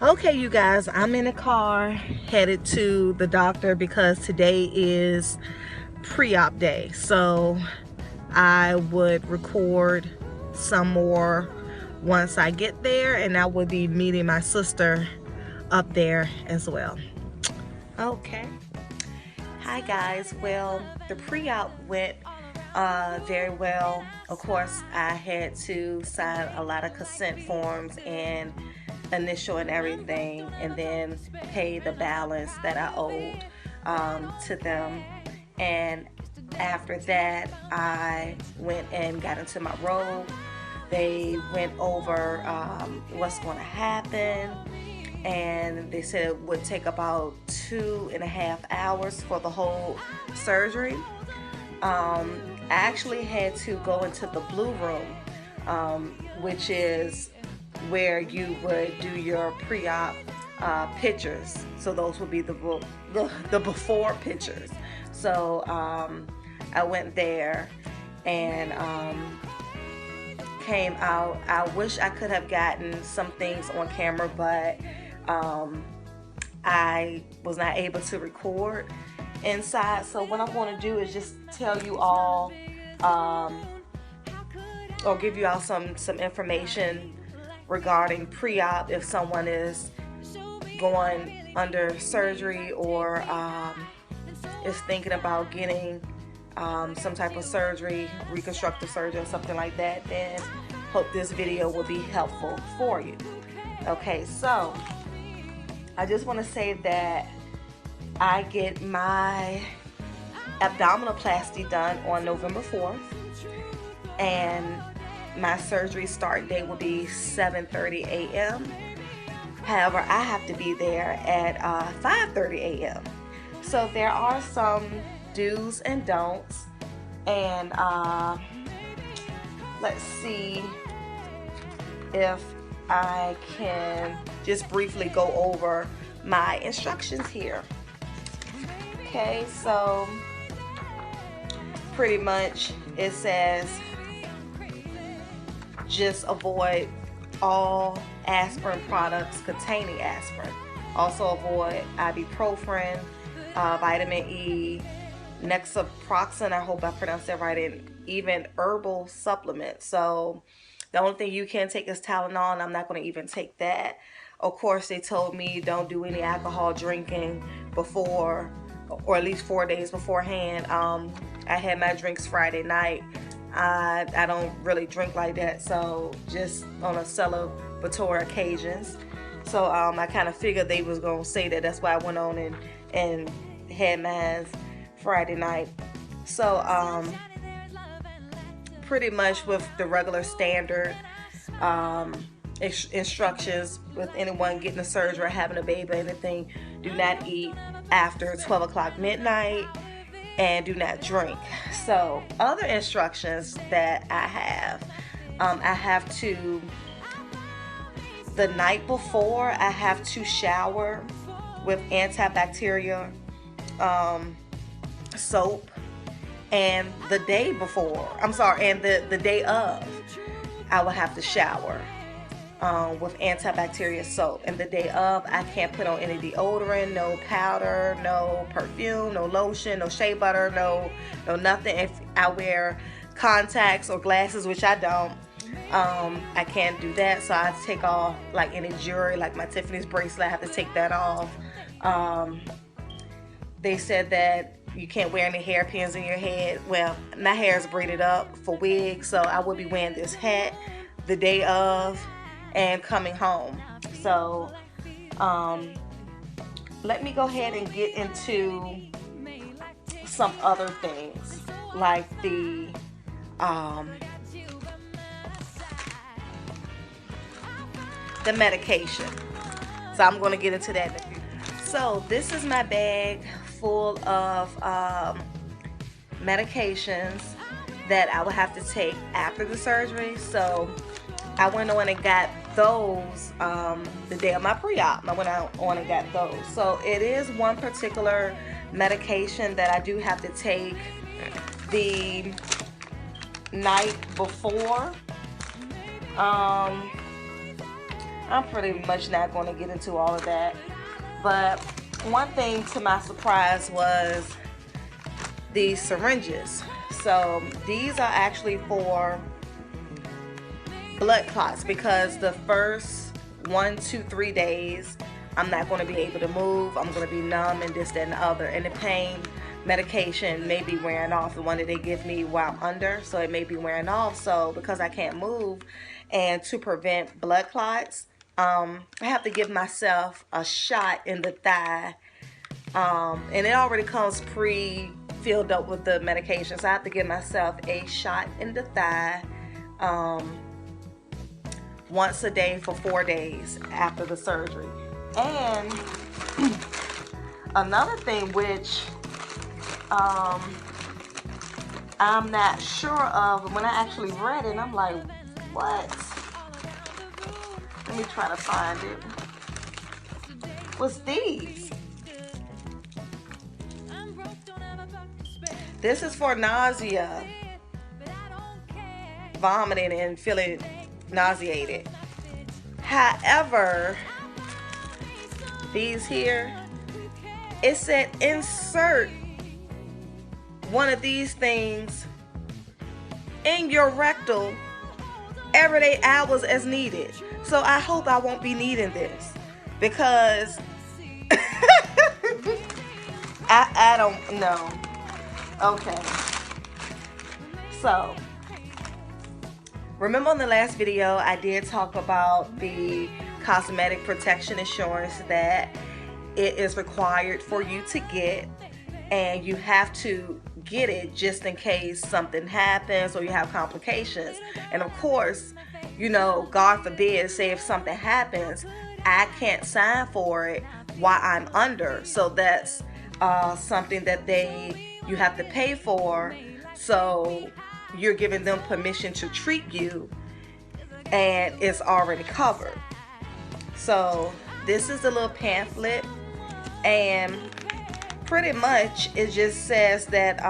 Okay, you guys, I'm in a car headed to the doctor because today is pre-op day. So I would record some more once I get there, and I will be meeting my sister up there as well. Okay. Hi guys. Well, the pre-op went very well. Of course, I had to sign a lot of consent forms and initial and everything, and then pay the balance that I owed to them. And after that, I went and got into my robe. They went over what's going to happen, and they said it would take about 2.5 hours for the whole surgery. I actually had to go into the blue room, which is where you would do your pre-op pictures. So those would be the before pictures. So I went there and came out. I wish I could have gotten some things on camera, but I was not able to record inside. So what I'm going to do is just tell you all or give you all some information regarding pre-op if someone is going under surgery or is thinking about getting some type of surgery, reconstructive surgery or something like that. Then hope this video will be helpful for you. Okay, so I just want to say that I get my abdominoplasty done on November 4th, and my surgery start date will be 7:30 a.m. However, I have to be there at 5:30 a.m. So there are some do's and don'ts, and let's see if I can just briefly go over my instructions here. Okay, so pretty much it says just avoid all aspirin products containing aspirin. Also avoid ibuprofen, vitamin E, Nexaproxen, I hope I pronounced that right, and even herbal supplements. So the only thing you can take is Tylenol, and I'm not going to even take that. Of course, they told me don't do any alcohol drinking before, or at least 4 days beforehand. I had my drinks Friday night. I don't really drink like that, so just on a celebratory occasions. So I kind of figured they was gonna say that. That's why I went on and had mine Friday night. So pretty much with the regular standard instructions with anyone getting a surgery or having a baby or anything: do not eat after 12 o'clock midnight, and do not drink. So other instructions that I have to, the night before, I have to shower with antibacterial soap, and the day before, and the day of, I will have to shower with antibacterial soap. And the day of, I can't put on any deodorant, no powder, no perfume, no lotion, no shea butter, no nothing. If I wear contacts or glasses, which I don't, I can't do that. So I take off like any jewelry, like my Tiffany's bracelet, I have to take that off. They said that you can't wear any hairpins in your head. Well, my hair is braided up for wigs, so I will be wearing this hat the day of and coming home. So let me go ahead and get into some other things, like the medication. So I'm going to get into that in a few. So this is my bag full of medications that I will have to take after the surgery. So I went on and got those the day of my pre-op. I went out on and got those. So it is one particular medication that I do have to take the night before. I'm pretty much not going to get into all of that. But one thing to my surprise was these syringes. So these are actually for blood clots, because the first 1, 2, 3 days I'm not going to be able to move. I'm going to be numb and this, that, and the other. And the pain medication may be wearing off, the one that they give me while I'm under, so it may be wearing off. So because I can't move, and to prevent blood clots, I have to give myself a shot in the thigh, and it already comes pre-filled up with the medication, so I have to give myself a shot in the thigh once a day for 4 days after the surgery. And another thing which I'm not sure of, but when I actually read it, I'm like, what? Let me try to find it. Was these. This is for nausea, vomiting, and feeling nauseated. However, these here, it said insert one of these things in your rectal every 8 hours as needed. So I hope I won't be needing this, because I don't know. Okay. So remember on the last video I did talk about the cosmetic protection insurance that it is required for you to get, and you have to get it just in case something happens or you have complications. And of course, you know, God forbid, say if something happens, I can't sign for it while I'm under. So that's something that you have to pay for. So you're giving them permission to treat you, and it's already covered. So this is a little pamphlet, and pretty much it just says that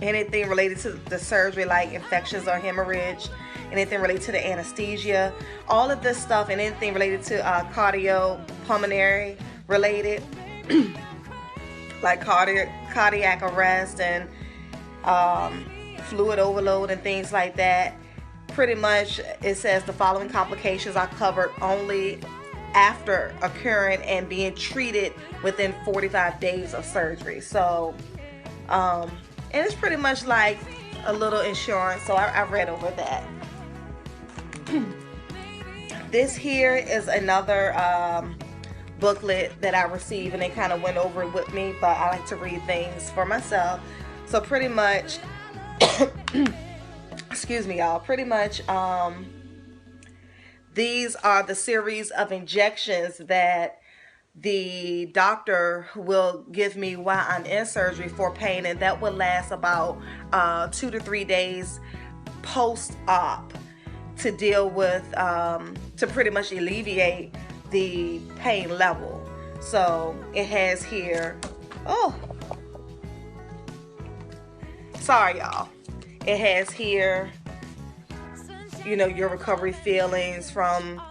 anything related to the surgery, like infections or hemorrhage, anything related to the anesthesia, all of this stuff, and anything related to cardiopulmonary related, like cardiac arrest and fluid overload and things like that. Pretty much it says the following complications are covered only after occurring and being treated within 45 days of surgery. So and it's pretty much like a little insurance. So I read over that. This here is another booklet that I received, and they kind of went over it with me, but I like to read things for myself. So pretty much excuse me, y'all, pretty much these are the series of injections that the doctor will give me while I'm in surgery for pain, and that will last about 2 to 3 days post-op to deal with, to pretty much alleviate the pain level. So it has here, oh, sorry y'all, it has here, you know, your recovery feelings from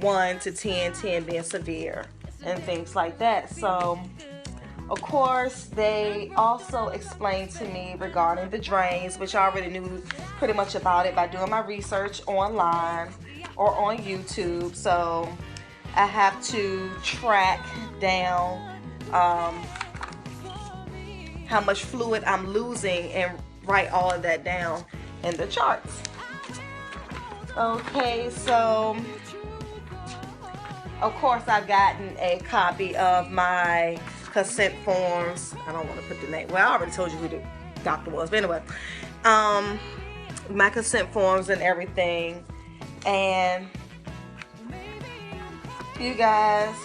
1 to 10, 10 being severe and things like that. So of course they also explained to me regarding the drains, which I already knew pretty much about it by doing my research online or on YouTube. So I have to track down how much fluid I'm losing and write all of that down in the charts. Okay, so of course I've gotten a copy of my consent forms. I don't want to put the name, well I already told you who the doctor was, but anyway, my consent forms and everything. And you guys,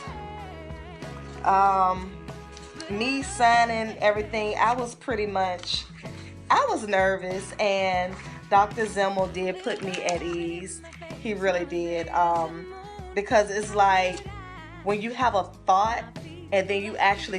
me signing everything, I was nervous, and Dr. Zimmel did put me at ease. He really did, because it's like when you have a thought and then you actually